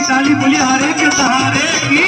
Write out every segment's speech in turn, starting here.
ताली बोली हारे के सहारे की।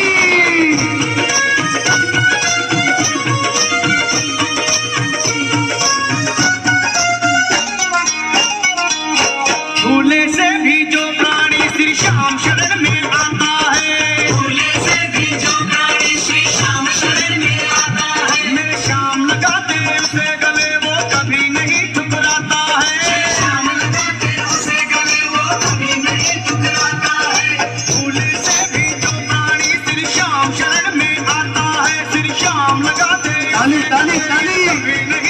झूले से भी जो प्राणी श्री श्याम शरण में आता है, झूले से भी जो प्राणी श्री श्याम शरण में आता है, मेरे श्याम लगाते उसे गले वो कभी नहीं ठुकराता है, श्याम लगाते उसे गले वो कभी नहीं ठुकराता है। झूले से भी जो प्राणी श्री श्याम शरण में आता है, श्री श्याम लगाते ताली ताली ताली कभी नहीं